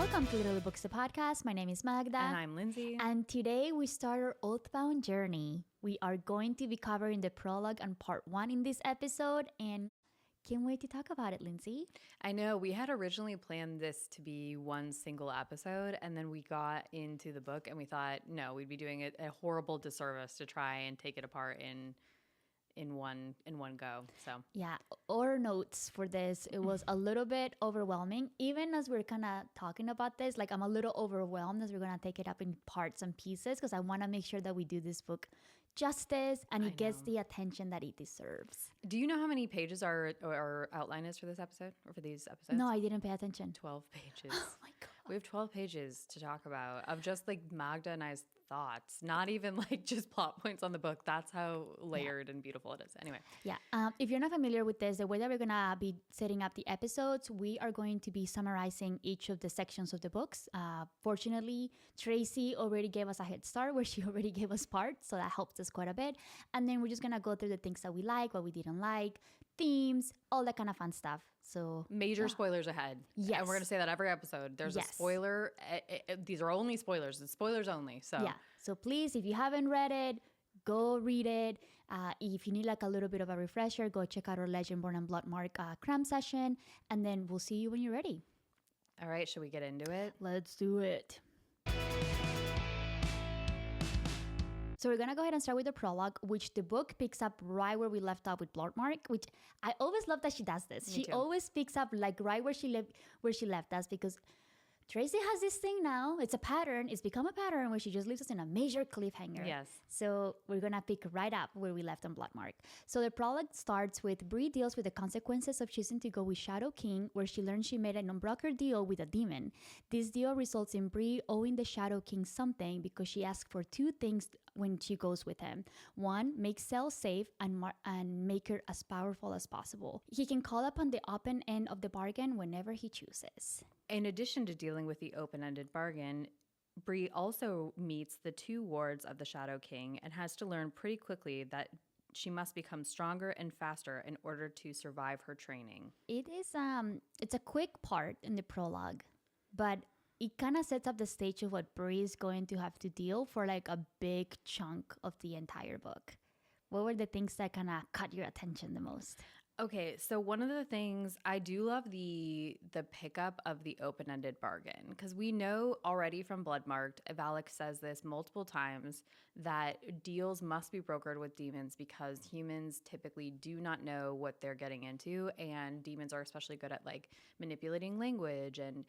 Welcome to Little Books, the podcast. My name is Magda. And I'm Lindsay. And today we start our Oathbound journey. We are going to be covering the prologue and part 1 in this episode. And can't wait to talk about it, Lindsay. I know we had originally planned this to be one single episode, and then we got into the book and we thought, no, we'd be doing a horrible disservice to try and take it apart in one go. So yeah, our notes for this, it was a little bit overwhelming. Even as we're kind of talking about this, like I'm a little overwhelmed as we're going to take it up in parts and pieces because I want to make sure that we do this book justice and it gets the attention that it deserves. Do you know how many pages our outline is for this episode or for these episodes? No, I didn't pay attention. 12 pages. Oh my God. We have 12 pages to talk about of just like Magda and I's thoughts, not even like just plot points on the book. That's how layered and beautiful it is. Anyway. Yeah. If you're not familiar with this, the way that we're going to be setting up the episodes, we are going to be summarizing each of the sections of the books. Fortunately, Tracy already gave us a head start where she already gave us parts. So that helps us quite a bit. And then we're just going to go through the things that we like, what we didn't like, themes, all that kind of fun stuff. So major spoilers ahead. Yes. And we're going to say that every episode. There's a spoiler. These are only spoilers. It's spoilers only. So yeah. So please, if you haven't read it, go read it. If you need like a little bit of a refresher, go check out our Legendborn and Bloodmark cram session. And then we'll see you when you're ready. All right. Should we get into it? Let's do it. So we're going to go ahead and start with the prologue, which the book picks up right where we left off with Bloodmark, which I always love that she does this. She always picks up like right where she left us because Tracy has this thing now. It's a pattern. It's become a pattern where she just leaves us in a major cliffhanger. Yes. So we're going to pick right up where we left on Bloodmark. So the prologue starts with Bree deals with the consequences of choosing to go with Shadow King, where she learns she made an unbrokered deal with a demon. This deal results in Bree owing the Shadow King something because she asks for 2 things when she goes with him. 1, make Cell safe and make her as powerful as possible. He can call upon the open end of the bargain whenever he chooses. In addition to dealing with the open-ended bargain, Bree also meets the 2 wards of the Shadow King and has to learn pretty quickly that she must become stronger and faster in order to survive her training. It is it's a quick part in the prologue, but it kind of sets up the stage of what Bree is going to have to deal for like a big chunk of the entire book. What were the things that kind of caught your attention the most? Okay, so one of the things I do love the pickup of the open-ended bargain, because we know already from Bloodmarked, Valak says this multiple times, that deals must be brokered with demons because humans typically do not know what they're getting into, and demons are especially good at like manipulating language and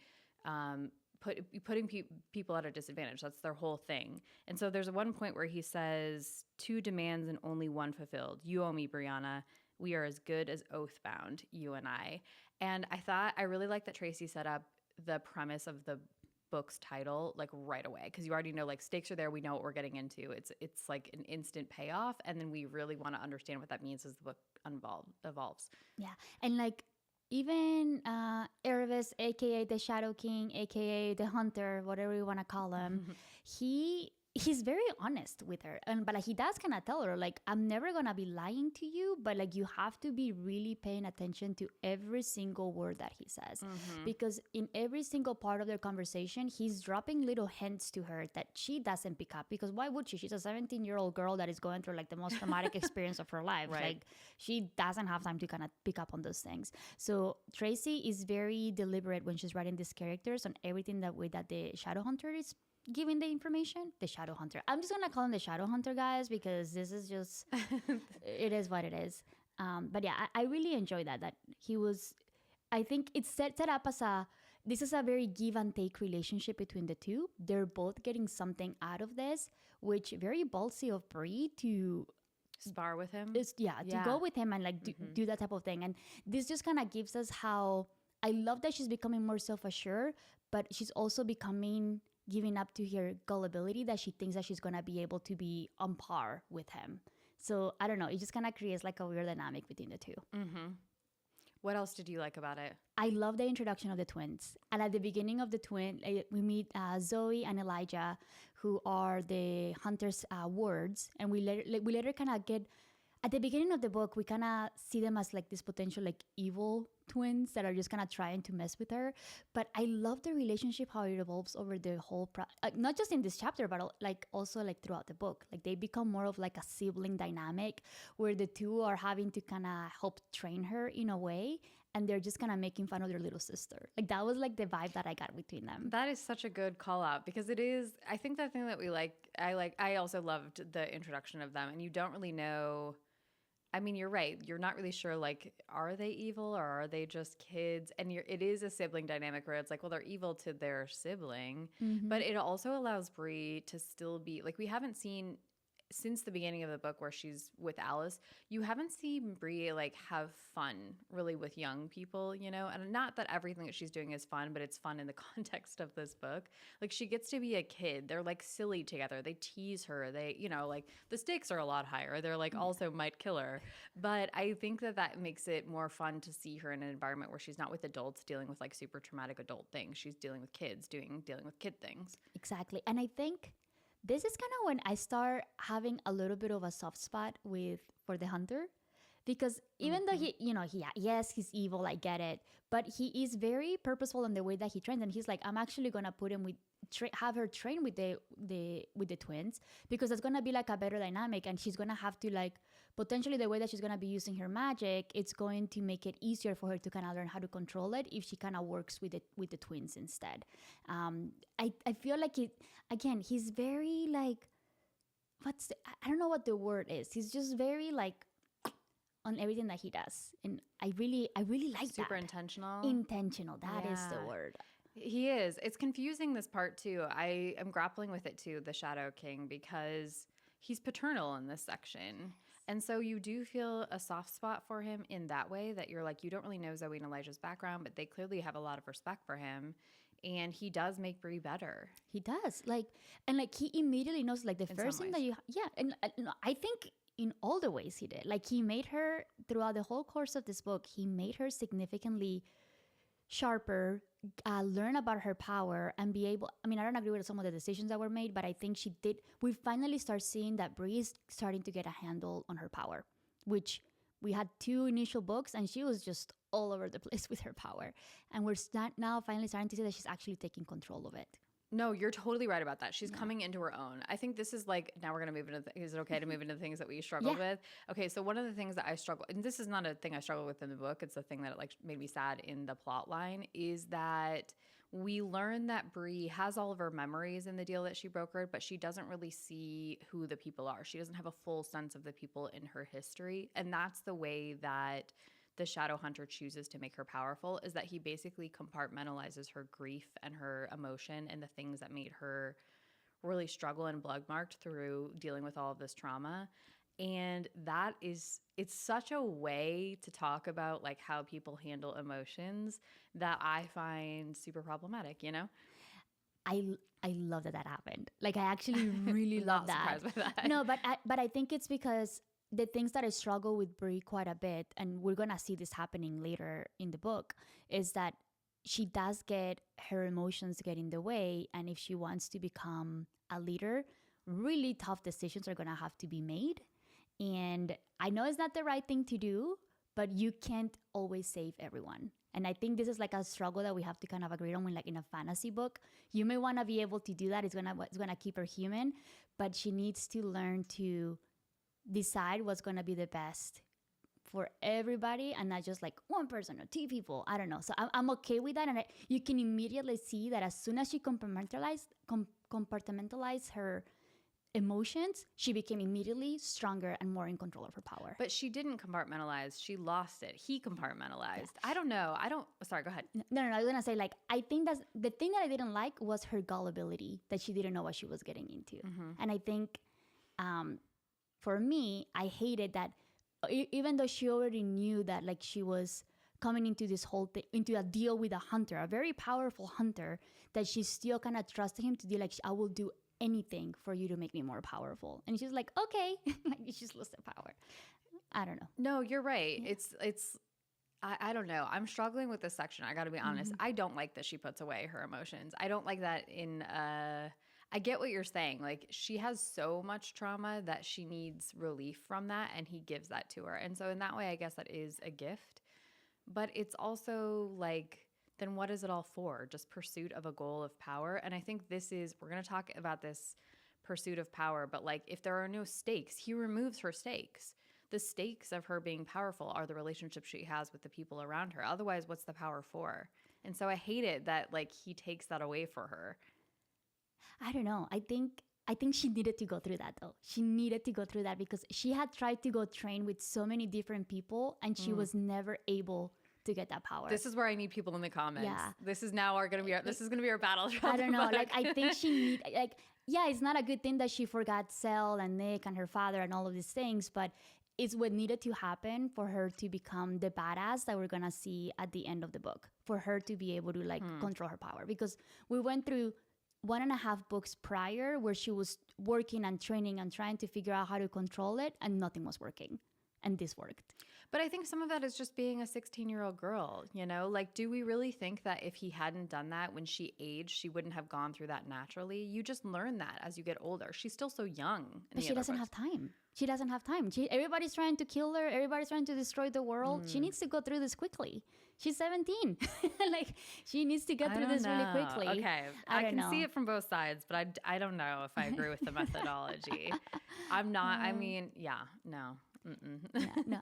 putting people at a disadvantage. That's their whole thing. And so there's one point where he says 2 demands and only 1 fulfilled. You owe me, Brianna. We are as good as Oathbound, you and I. And I really like that Tracy set up the premise of the book's title like right away, because you already know like stakes are there. We know what we're getting into. It's like an instant payoff. And then we really want to understand what that means as the book evolves. Yeah. And like even Erebus, a.k.a. the Shadow King, a.k.a. the Hunter, whatever you want to call him, he's very honest with her. But like he does kind of tell her, like, I'm never going to be lying to you, but like you have to be really paying attention to every single word that he says. Mm-hmm. Because in every single part of their conversation, he's dropping little hints to her that she doesn't pick up. Because why would she? She's a 17-year-old girl that is going through like the most traumatic experience of her life. Right. Like she doesn't have time to kind of pick up on those things. So Tracy is very deliberate when she's writing these characters on everything that the Shadow Hunter is giving the information. The Shadow Hunter. I'm just gonna call him the Shadow Hunter, guys, because this is just it is what it is. But yeah, I really enjoy that he was. I think it's set up as this is a very give and take relationship between the 2. They're both getting something out of this, which very ballsy of Bree to spar with him. To go with him and like do that type of thing. And this just kind of gives us how I love that she's becoming more self-assured, but she's also giving up to her gullibility that she thinks that she's going to be able to be on par with him. So I don't know. It just kind of creates like a weird dynamic between the 2. Mm-hmm. What else did you like about it? I love the introduction of the twins. And at the beginning of we meet Zoe and Elijah, who are the Hunter's wards. And we later kind of get at the beginning of the book, we kind of see them as like this potential like evil twins that are just kind of trying to mess with her. But I love the relationship, how it evolves over the whole not just in this chapter, but like also like throughout the book. Like they become more of like a sibling dynamic where the two are having to kind of help train her in a way, and they're just kind of making fun of their little sister. Like that was like the vibe that I got between them. That is such a good call out, because it is, I think the thing that I also loved the introduction of them, and you don't really know. I mean, you're right. You're not really sure, like, are they evil or are they just kids? And it is a sibling dynamic where it's like, well, they're evil to their sibling, but it also allows Bree to still be, like, we haven't seen since the beginning of the book where she's with Alice, you haven't seen Bree like have fun really with young people, you know? And not that everything that she's doing is fun, but it's fun in the context of this book. Like she gets to be a kid. They're like silly together. They tease her. They, you know, like the stakes are a lot higher. They're like also might kill her. But I think that makes it more fun to see her in an environment where she's not with adults dealing with like super traumatic adult things. She's dealing with kids dealing with kid things. Exactly. And I think this is kind of when I start having a little bit of a soft spot for the hunter, because even though yes, he's evil, I get it, but he is very purposeful in the way that he trains, and he's like, I'm actually gonna put him with have her train with the twins, because it's gonna be like a better dynamic, and she's gonna have to like potentially the way that she's gonna be using her magic, it's going to make it easier for her to kind of learn how to control it if she kind of works with the twins instead. I feel like he's very like I don't know what the word is. He's just very like on everything that he does, and I really like Super that. intentional. Intentional. That is the word. He is. It's confusing, this part too. I am grappling with it too, the Shadow King, because he's paternal in this section. And so you do feel a soft spot for him in that way, that you're like, you don't really know Zoe and Elijah's background, but they clearly have a lot of respect for him. And he does make Bree better. He does. And he immediately knows like the first thing that and I think in all the ways he did. Like he made her, throughout the whole course of this book, he made her significantly sharper, learn about her power, and be able, I mean, I don't agree with some of the decisions that were made, but I think she did. We finally start seeing that Bree is starting to get a handle on her power, which we had 2 initial books and she was just all over the place with her power. And we're now finally starting to see that she's actually taking control of it. No, you're totally right about that. She's coming into her own. I think this is like, now we're going to move into, is it okay to move into the things that we struggled with? Okay, so one of the things that I struggle, and this is not a thing I struggle with in the book, it's a thing that like made me sad in the plot line, is that we learn that Bree has all of her memories in the deal that she brokered, but she doesn't really see who the people are. She doesn't have a full sense of the people in her history. And that's the way that the Shadow Hunter chooses to make her powerful, is that he basically compartmentalizes her grief and her emotion and the things that made her really struggle and blood-marked through dealing with all of this trauma. And that is, it's such a way to talk about like how people handle emotions that I find super problematic, you know? I love that happened. Like I actually really love that. Surprised by that. No, but I think it's because the things that I struggle with Bree quite a bit, and we're gonna see this happening later in the book, is that she does get her emotions get in the way, and if she wants to become a leader, really tough decisions are gonna have to be made. And I know it's not the right thing to do, but you can't always save everyone. And I think this is like a struggle that we have to kind of agree on when, like in a fantasy book, you may want to be able to do that. It's gonna keep her human, but she needs to learn to decide what's going to be the best for everybody, and not just like one person or 2 people. I don't know. So I'm okay with that. And you can immediately see that as soon as she compartmentalized her emotions, she became immediately stronger and more in control of her power. But she didn't compartmentalize. She lost it. He compartmentalized. Yeah. I don't know. Sorry, go ahead. No. I was going to say, like, I think that's the thing that I didn't like was her gullibility, that she didn't know what she was getting into. Mm-hmm. And I think, for me, I hated that even though she already knew that like she was coming into this whole thing, into a deal with a hunter, a very powerful hunter, that she still kind of trusted him to do like, I will do anything for you to make me more powerful. And she's like, okay, like you just lost the power. I don't know. No, you're right. Yeah. It's I don't know. I'm struggling with this section. I got to be honest. Mm-hmm. I don't like that she puts away her emotions. I don't like that I get what you're saying. Like, she has so much trauma that she needs relief from that, and he gives that to her. And so in that way, I guess that is a gift. But it's also like, then what is it all for? Just pursuit of a goal of power. And I think we're going to talk about this pursuit of power, but like, if there are no stakes, he removes her stakes. The stakes of her being powerful are the relationships she has with the people around her. Otherwise, what's the power for? And so I hate it that like he takes that away for her. I don't know. I think she needed to go through that though. She needed to go through that because she had tried to go train with so many different people and she was never able to get that power. This is where I need people in the comments. Yeah. This is going to be our battle. I don't know. Like, I think yeah, it's not a good thing that she forgot Cell and Nick and her father and all of these things, but it's what needed to happen for her to become the badass that we're going to see at the end of the book, for her to be able to like control her power. Because we went through 1.5 books prior where she was working and training and trying to figure out how to control it, and nothing was working. And this worked. But I think some of that is just being a 16-year-old girl, you know? Like, do we really think that if he hadn't done that when she aged, she wouldn't have gone through that naturally? You just learn that as you get older. She's still so young. But she doesn't have time. She doesn't have time. Everybody's trying to kill her. Everybody's trying to destroy the world. She needs to go through this quickly. She's 17. Like, she needs to get through this really quickly. Okay. I can see it from both sides, but I don't know if I agree with the methodology. I'm not, I mean, yeah, no. Yeah, no,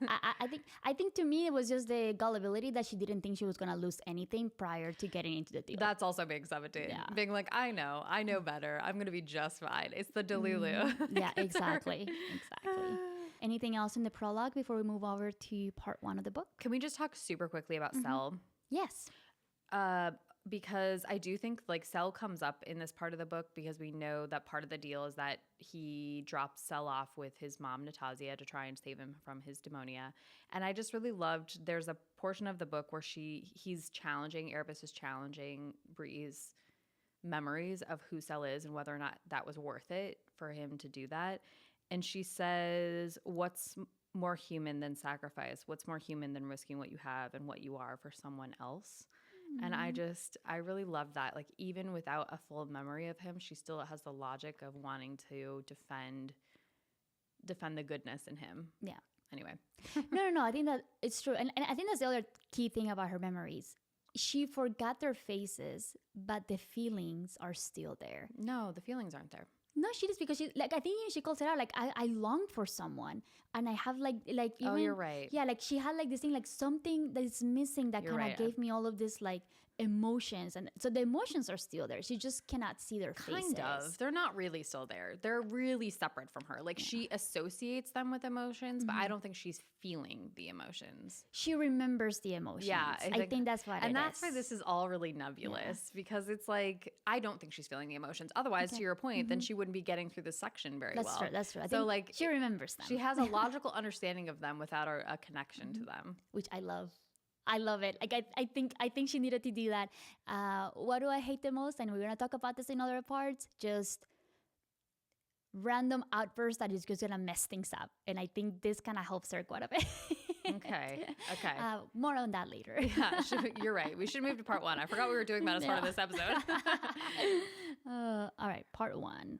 I think to me it was just the gullibility that she didn't think she was gonna lose anything prior to getting into the deal. That's also being 17. Yeah. Being like, I know better. I'm gonna be just fine. It's the Delulu. Yeah, exactly. Anything else in the prologue before we move over to part 1 of the book? Can we just talk super quickly about Cell? Yes. Because I do think like Cell comes up in this part of the book because we know that part of the deal is that he drops Cell off with his mom, Natasha, to try and save him from his demonia. And I just really loved, there's a portion of the book where Erebus is challenging Bree's memories of who Cell is and whether or not that was worth it for him to do that. And she says, what's more human than sacrifice? What's more human than risking what you have and what you are for someone else? And I really love that. Like, even without a full memory of him, she still has the logic of wanting to defend the goodness in him. Yeah. Anyway. No. I think that it's true. And I think that's the other key thing about her memories. She forgot their faces, but the feelings are still there. No, the feelings aren't there. No, she does, because she, like, I think she calls it out, like, I long for someone, and I have like even, oh, you're right. Yeah, like she had like this thing, like something that is missing that kind of gave me all of this like emotions, and so the emotions are still there. She just cannot see their faces. Kind of. They're not really still there. They're really separate from her. Like, she associates them with emotions, but I don't think she's feeling the emotions. She remembers the emotions. Yeah, I think that's what and that's why this is all really nebulous, because it's like, I don't think she's feeling the emotions. Otherwise, to your point, then she wouldn't be getting through this section very well. That's true. I so think like, she remembers them. She has a logical understanding of them without a connection to them, which I love. I love it. Like, I think she needed to do that. What do I hate the most? And we're gonna talk about this in other parts. Just random outbursts that is just gonna mess things up. And I think this kind of helps her quite a bit. Okay. More on that later. Yeah, you're right. We should move to part 1. I forgot we were doing that as part of this episode. All right, part 1.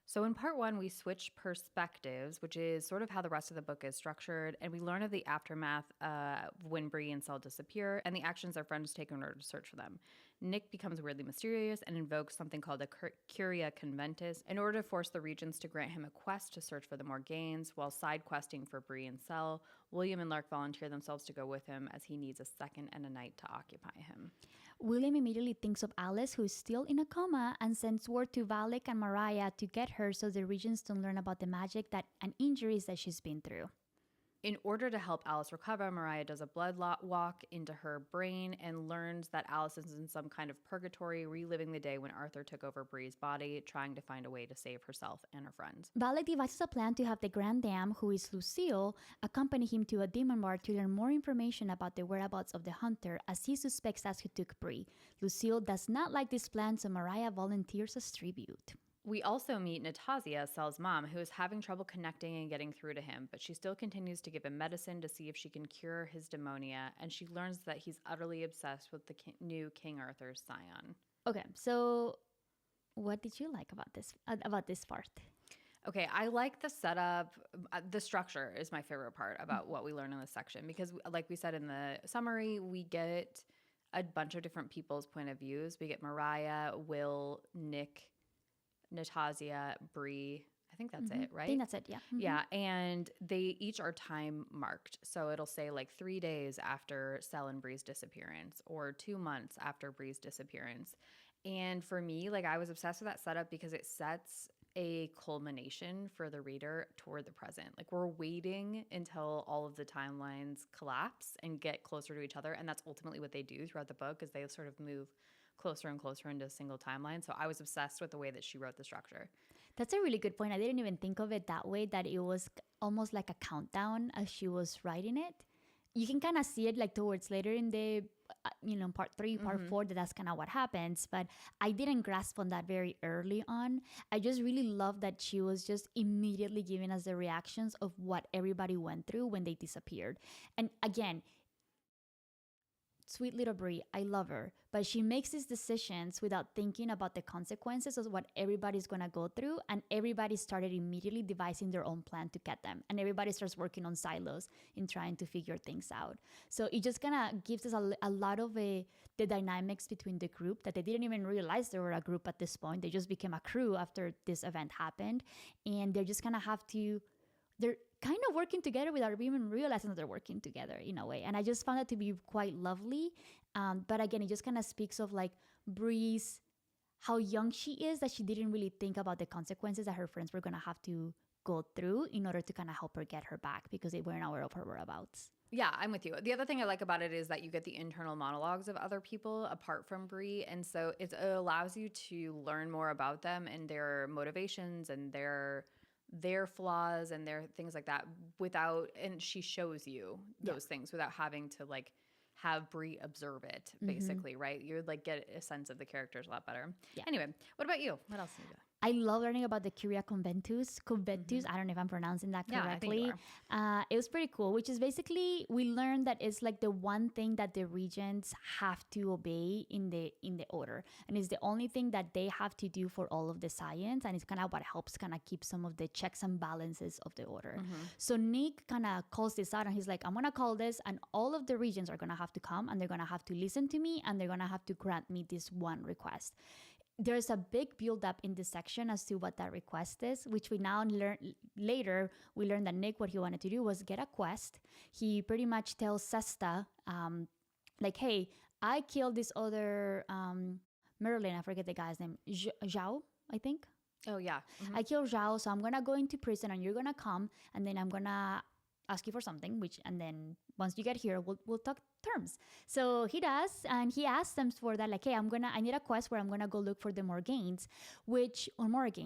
So in part 1, we switch perspectives, which is sort of how the rest of the book is structured, and we learn of the aftermath of when Bree and Cell disappear and the actions their friends take in order to search for them. Nick becomes weirdly mysterious and invokes something called the Curia Conventus in order to force the Regents to grant him a quest to search for the Morgaines, while side questing for Bree and Cell. William and Lark volunteer themselves to go with him as he needs a second and a night to occupy him. William immediately thinks of Alice, who is still in a coma, and sends word to Valak and Mariah to get her so the Regents don't learn about the magic and injuries that she's been through. In order to help Alice recover, Mariah does a blood walk into her brain and learns that Alice is in some kind of purgatory, reliving the day when Arthur took over Bree's body, trying to find a way to save herself and her friends. Valak devises a plan to have the Grand Dame, who is Lucille, accompany him to a demon bar to learn more information about the whereabouts of the hunter, as he suspects that's who took Bree. Lucille does not like this plan, so Mariah volunteers as tribute. We also meet Natasha, Cell's mom, who is having trouble connecting and getting through to him, but she still continues to give him medicine to see if she can cure his demonia, and she learns that he's utterly obsessed with the new King Arthur's scion. Okay, so what did you like about this part? Okay, I like the setup. The structure is my favorite part about what we learn in this section because, like we said in the summary, we get a bunch of different people's point of views. We get Mariah, Will, Nick, Natasha, Bree. I think that's it, right? I think that's it, yeah. Yeah, and they each are time marked. So it'll say like 3 days after Sel and Bree's disappearance or 2 months after Bree's disappearance. And for me, like I was obsessed with that setup because it sets a culmination for the reader toward the present. Like we're waiting until all of the timelines collapse and get closer to each other. And that's ultimately what they do throughout the book is they sort of move closer and closer into a single timeline. So I was obsessed with the way that she wrote the structure. That's a really good point. I didn't even think of it that way, that it was almost like a countdown as she was writing it. You can kind of see it like towards later in the, part 3, part 4, that's kind of what happens. But I didn't grasp on that very early on. I just really love that she was just immediately giving us the reactions of what everybody went through when they disappeared. And again, sweet little Brie, I love her, but she makes these decisions without thinking about the consequences of what everybody's gonna go through, and everybody started immediately devising their own plan to get them, and everybody starts working on silos in trying to figure things out. So it just kind of gives us a lot of the dynamics between the group that they didn't even realize they were a group at this point. They just became a crew after this event happened, and they're just gonna have to. They're kind of working together without even realizing that they're working together in a way. And I just found that to be quite lovely. But again, it just kind of speaks of like Bree's, how young she is, that she didn't really think about the consequences that her friends were going to have to go through in order to kind of help her get her back because they weren't aware of her whereabouts. Yeah, I'm with you. The other thing I like about it is that you get the internal monologues of other people apart from Bree. And so it allows you to learn more about them and their motivations and their flaws and their things like that and she shows you those things without having to like have Bree observe it basically, right? You would like get a sense of the characters a lot better. Yeah. Anyway, what about you? What else do you got? I love learning about the Curia Conventus. I don't know if I'm pronouncing that correctly. Yeah, I think you it was pretty cool, which is basically we learned that it's like the one thing that the regents have to obey in the order, and it's the only thing that they have to do for all of the science, and it's kind of what helps kind of keep some of the checks and balances of the order. So Nick kind of calls this out, and he's like, I'm gonna call this, and all of the regents are gonna have to come, and they're gonna have to listen to me, and they're gonna have to grant me this one request. There's a big build-up in this section as to what that request is, which we now learn later. We learned that Nick, what he wanted to do was get a quest. He pretty much tells Sesta, like, hey, I killed this other Merlin. I forget the guy's name. Zhao, I think. Oh, yeah. I killed Zhao, so I'm going to go into prison and you're going to come, and then I'm going to ask you for something, and then once you get here, we'll talk terms. So he does, and he asks them for that, like, hey, I need a quest where I'm gonna go look for the Morgaines, Morgaines.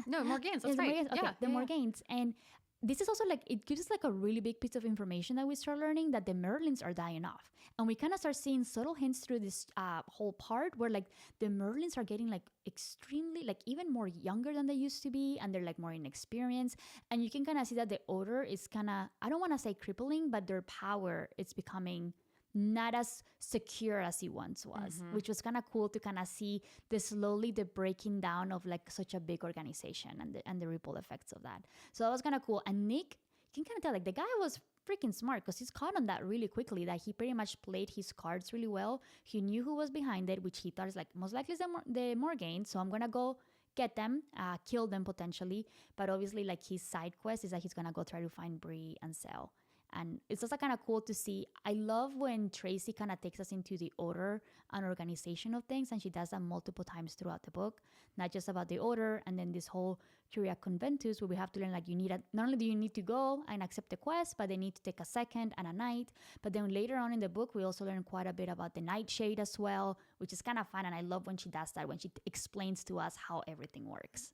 No, Morgaines, that's right. Morgaines. Okay, the Morgaines. And this is also like, it gives us like a really big piece of information that we start learning that the Merlins are dying off. And we kind of start seeing subtle hints through this whole part where like the Merlins are getting like extremely, like even more younger than they used to be. And they're like more inexperienced. And you can kind of see that the order is kind of, I don't want to say crippling, but their power is becoming not as secure as it once was, which was kind of cool to kind of see the breaking down of like such a big organization and the ripple effects of that. So that was kind of cool. And Nick, you can kind of tell like the guy was freaking smart because he's caught on that really quickly, that he pretty much played his cards really well. He knew who was behind it, which he thought is like most likely the Morgaine. So I'm going to go get them, kill them potentially. But obviously like his side quest is that he's going to go try to find Bree and Sel. And it's also kind of cool to see. I love when Tracy kind of takes us into the order and organization of things, and she does that multiple times throughout the book, not just about the order and then this whole Curia Conventus where we have to learn like not only do you need to go and accept the quest, but they need to take a second and a night. But then later on in the book, we also learn quite a bit about the nightshade as well, which is kind of fun. And I love when she does that, when she explains to us how everything works.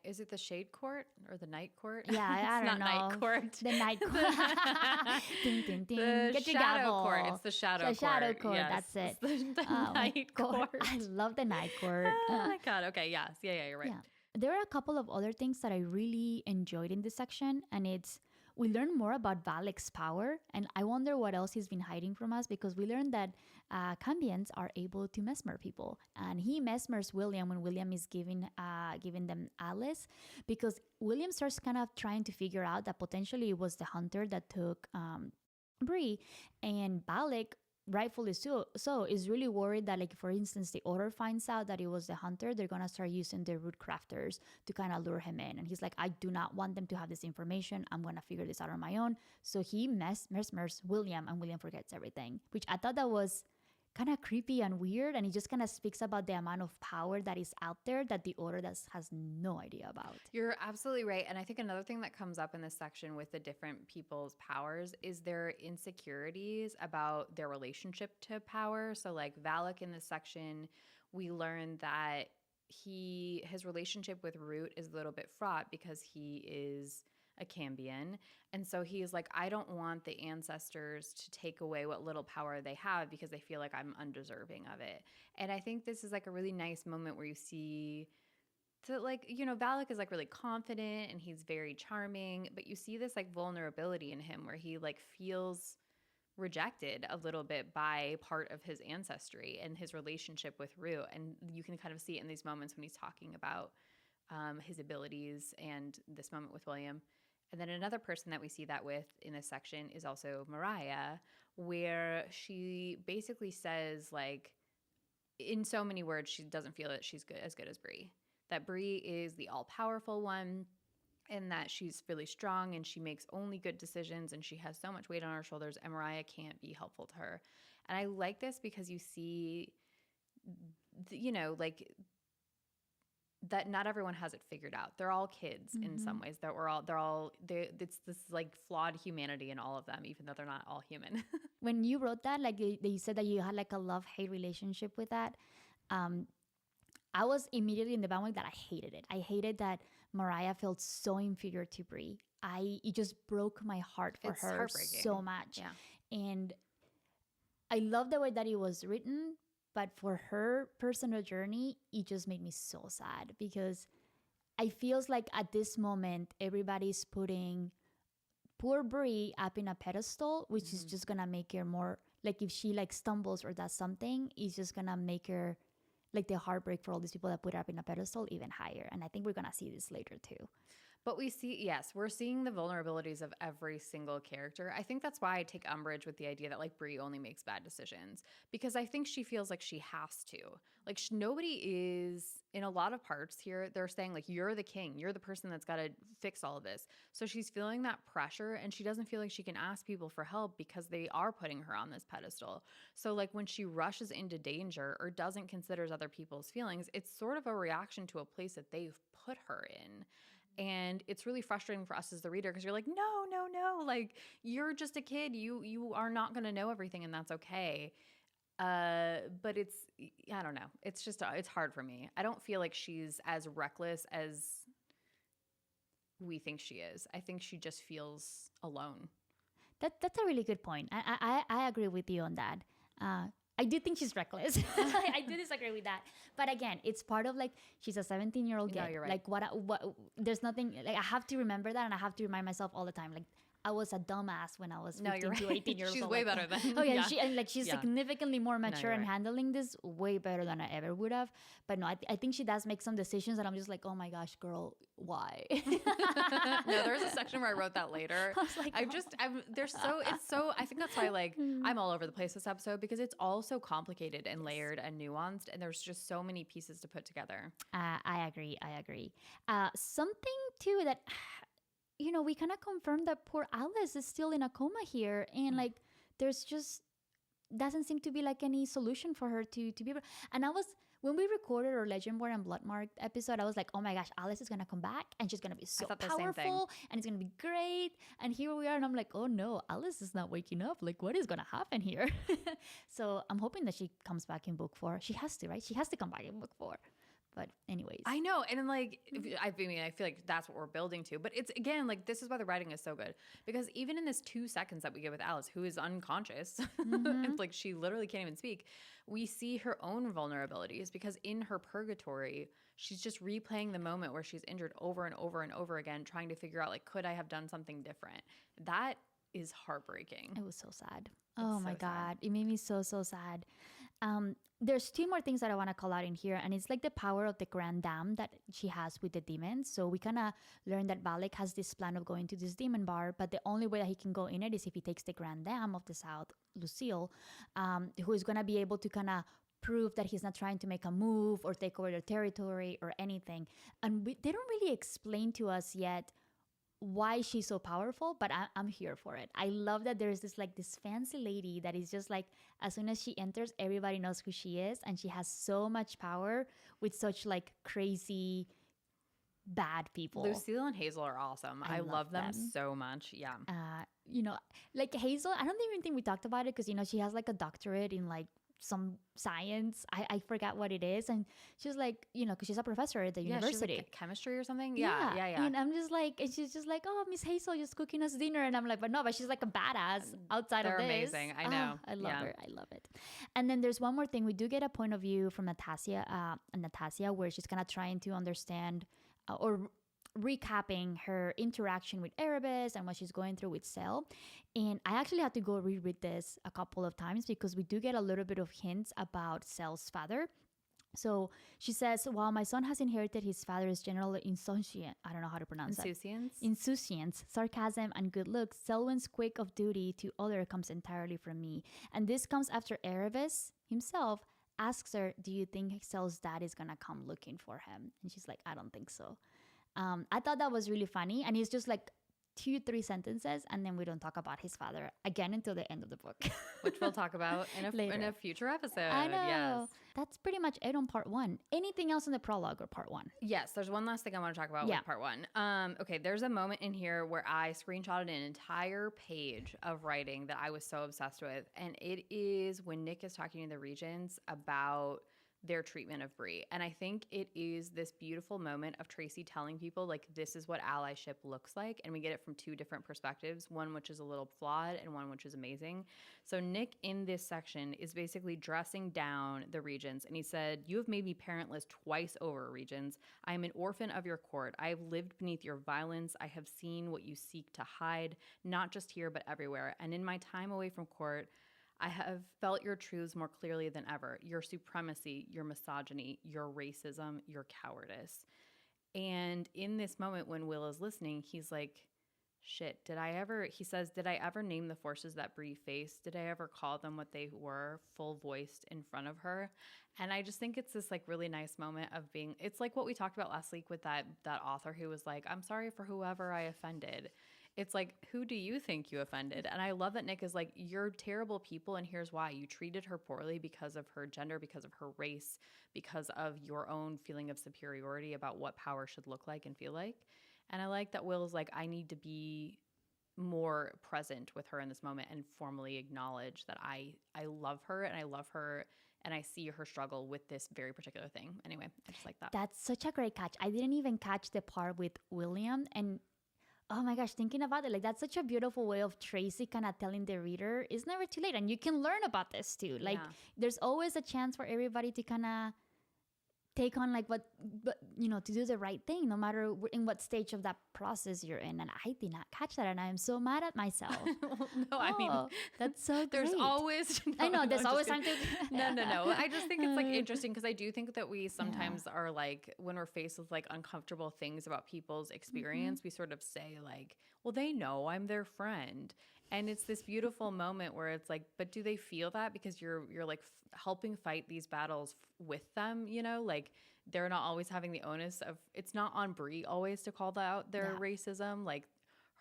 Is it the shade court or the night court? Yeah, I don't know. Night court. The night court. Ding, ding, ding. The Get your shadow gavel. court. It's the shadow court. The shadow court. Yes. That's it. The night court. I love the night court. Oh my God. Okay. Yes. Yeah. You're right. Yeah. There are a couple of other things that I really enjoyed in this section, and it's we learn more about Valak's power, and I wonder what else he's been hiding from us, because we learned that Cambians are able to mesmer people, and he mesmers William when William is giving them Alice, because William starts kind of trying to figure out that potentially it was the hunter that took Bree, and Valak, rightfully so, is really worried that, like, for instance, the Order finds out that it was the hunter, they're gonna start using their root crafters to kind of lure him in, and he's like, I do not want them to have this information, I'm gonna figure this out on my own. So he mesmers William, and William forgets everything, which I thought that was kind of creepy and weird, and it just kind of speaks about the amount of power that is out there that the Order has no idea about. You're absolutely right. And I think another thing that comes up in this section with the different people's powers is their insecurities about their relationship to power. So like Valak in this section, we learn that his relationship with Root is a little bit fraught because he is a Cambion. And so he's like, I don't want the ancestors to take away what little power they have because they feel like I'm undeserving of it. And I think this is like a really nice moment where you see that, like, you know, Valak is like really confident and he's very charming, but you see this like vulnerability in him where he like feels rejected a little bit by part of his ancestry and his relationship with Root. And you can kind of see it in these moments when he's talking about his abilities, and this moment with William. And then another person that we see that with in this section is also Mariah, where she basically says, like, in so many words, she doesn't feel that she's as good as Bree. That Bree is the all-powerful one, and that she's really strong, and she makes only good decisions, and she has so much weight on her shoulders, and Mariah can't be helpful to her. And I like this because you see, you know, like, that not everyone has it figured out. They're all kids in some ways. That it's this like flawed humanity in all of them, even though they're not all human. When you wrote that, like you said that you had like a love-hate relationship with that, I was immediately in the bandwagon that I hated it. I hated that Mariah felt so inferior to Bree. It just broke my heart for her so much. Yeah. And I love the way that it was written, but for her personal journey, it just made me so sad, because I feels like at this moment, everybody's putting poor Bree up in a pedestal, which is just gonna make her more, like, if she like stumbles or does something, it's just gonna make her, like, the heartbreak for all these people that put her up in a pedestal even higher. And I think we're gonna see this later too. But we're seeing the vulnerabilities of every single character. I think that's why I take umbrage with the idea that, like, Bree only makes bad decisions, because I think she feels like she has to. Like, nobody is, in a lot of parts here, they're saying, like, you're the king. You're the person that's got to fix all of this. So she's feeling that pressure, and she doesn't feel like she can ask people for help because they are putting her on this pedestal. So, like, when she rushes into danger or doesn't consider other people's feelings, it's sort of a reaction to a place that they've put her in. And it's really frustrating for us as the reader, because you're like, no, like, you're just a kid. You are not going to know everything, and that's okay. But I don't know. It's just, it's hard for me. I don't feel like she's as reckless as we think she is. I think she just feels alone. That's a really good point. I agree with you on that. I do think she's reckless. I do disagree with that. But again, it's part of, like, she's a 17-year-old kid. No, you're right. Like, what, there's nothing, like, I have to remember that, and I have to remind myself all the time. Like, I was a dumbass when I was 15 to 18 years old. She's way better than. Oh yeah, she's significantly more mature and right. handling this way better than I ever would have. But no, I think she does make some decisions that I'm just like, oh my gosh, girl, why? No, there's a section where I wrote that later. I was like, I think that's why, like, I'm all over the place this episode, because it's all so complicated and layered and nuanced, and there's just so many pieces to put together. I agree. Something too that, you know, we kind of confirmed that poor Alice is still in a coma here, and like, there's just doesn't seem to be like any solution for her to be able. And when we recorded our Legendborn and Bloodmarked episode, I was like, oh my gosh, Alice is gonna come back and she's gonna be so powerful and it's gonna be great. And here we are, and I'm like, oh no, Alice is not waking up. Like, what is gonna happen here? So I'm hoping that she comes back in book 4. She has to, right? She has to come back in book 4. But anyways, I know. And like, I mean, I feel like that's what we're building to, but it's, again, like, this is why the writing is so good, because even in this 2 seconds that we get with Alice, who is unconscious, it's like, she literally can't even speak. We see her own vulnerabilities, because in her purgatory, she's just replaying the moment where she's injured over and over and over again, trying to figure out like, could I have done something different? That is heartbreaking. It was so sad. Oh my so God. sad. It made me so, so sad. There's two more things that I want to call out in here, and it's like the power of the Grand Dam that she has with the demons. So we kind of learn that Valak has this plan of going to this demon bar, but the only way that he can go in it is if he takes the Grand Dam of the South, Lucille, who is going to be able to kind of prove that he's not trying to make a move or take over their territory or anything. And they don't really explain to us yet why she's so powerful, but I'm here for it. I love that there's this like this fancy lady that is just like, as soon as she enters, everybody knows who she is, and she has so much power with such like crazy bad people. Lucille and Hazel are awesome. I love them so much. Yeah. You know, like Hazel, I don't even think we talked about it because, you know, she has like a doctorate in like some science. I forgot what it is. And she's like, you know, because she's a professor at the university. She's like chemistry or something. Yeah. Yeah. And I'm just like, and she's just like, oh, Miss Hazel just cooking us dinner. And I'm like, but no, but she's like a badass outside of this. They're amazing. I know. I love her. I love it. And then there's one more thing. We do get a point of view from Natasha, where she's kind of trying to understand or recapping her interaction with Erebus and what she's going through with Cell. And I actually had to go reread this a couple of times because we do get a little bit of hints about Cell's father. So she says, while my son has inherited his father's general insouciance, I don't know how to pronounce insouciance, sarcasm, and good looks, Selwyn's quick of duty to other comes entirely from me. And this comes after Erebus himself asks her, do you think Cell's dad is going to come looking for him? And she's like, I don't think so. I thought that was really funny. And it's just like 2-3 sentences, and then we don't talk about his father again until the end of the book. Which we'll talk about in a future episode. I know. Yes. That's pretty much it on part 1. Anything else in the prologue or part 1? Yes, there's one last thing I want to talk about with part 1. Okay, there's a moment in here where I screenshotted an entire page of writing that I was so obsessed with. And it is when Nick is talking to the Regents about their treatment of Bree. And I think it is this beautiful moment of Tracy telling people, like, this is what allyship looks like. And we get it from 2 different perspectives, one which is a little flawed and one which is amazing. So Nick in this section is basically dressing down the Regents. And he said, you have made me parentless twice over, Regents. I am an orphan of your court. I have lived beneath your violence. I have seen what you seek to hide, not just here, but everywhere. And in my time away from court, I have felt your truths more clearly than ever. Your supremacy, your misogyny, your racism, your cowardice. And in this moment when Will is listening, he's like, shit, did I ever name the forces that Bree faced? Did I ever call them what they were, full-voiced in front of her? And I just think it's this like really nice moment of being, it's like what we talked about last week with that author who was like, I'm sorry for whoever I offended. It's like, who do you think you offended? And I love that Nick is like, you're terrible people, and here's why. You treated her poorly because of her gender, because of her race, because of your own feeling of superiority about what power should look like and feel like. And I like that Will is like, I need to be more present with her in this moment and formally acknowledge that I love her, and I love her, and I see her struggle with this very particular thing. Anyway, I just like that. That's such a great catch. I didn't even catch the part with William, and oh my gosh, thinking about it, like that's such a beautiful way of Tracy kind of telling the reader, it's never too late. And you can learn about this too. Like there's always a chance for everybody to kind of take on like but you know, to do the right thing, no matter in what stage of that process you're in. And I did not catch that, and I am so mad at myself. I mean, that's so great. There's always there's always time to no. I just think it's like interesting because I do think that we sometimes are like, when we're faced with like uncomfortable things about people's experience, we sort of say like, well, they know I'm their friend. And it's this beautiful moment where it's like, but do they feel that? Because you're like helping fight these battles with them, you know? Like they're not always having the onus of, it's not on Bree always to call out their racism. Like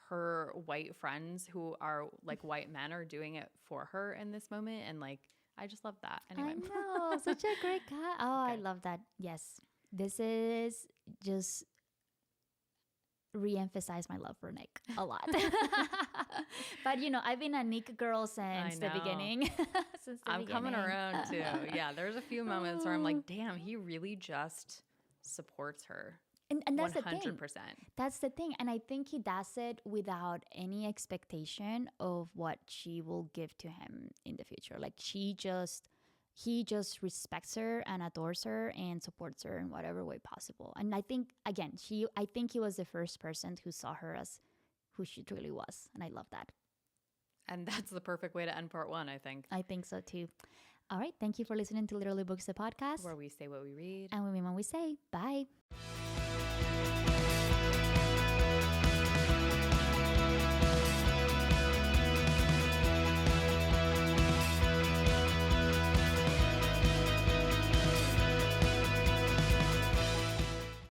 her white friends who are like white men are doing it for her in this moment. And like, I just love that. Anyway. I know, such a great cat. Oh, okay. I love that. Yes. This is just re-emphasize my love for Nick a lot. But you know, I've been a Nick girl since the beginning. I'm coming around too. Yeah, there's a few moments where I'm like, damn, he really just supports her. And that's 100%. the thing. That's the thing. And I think he does it without any expectation of what she will give to him in the future. Like he just respects her and adores her and supports her in whatever way possible. And I think, again, I think he was the first person who saw her as who she truly was. And I love that. And that's the perfect way to end part 1, I think. I think so too. All right. Thank you for listening to Literally Books, the podcast, Where we say what we read. and we mean what we say. Bye.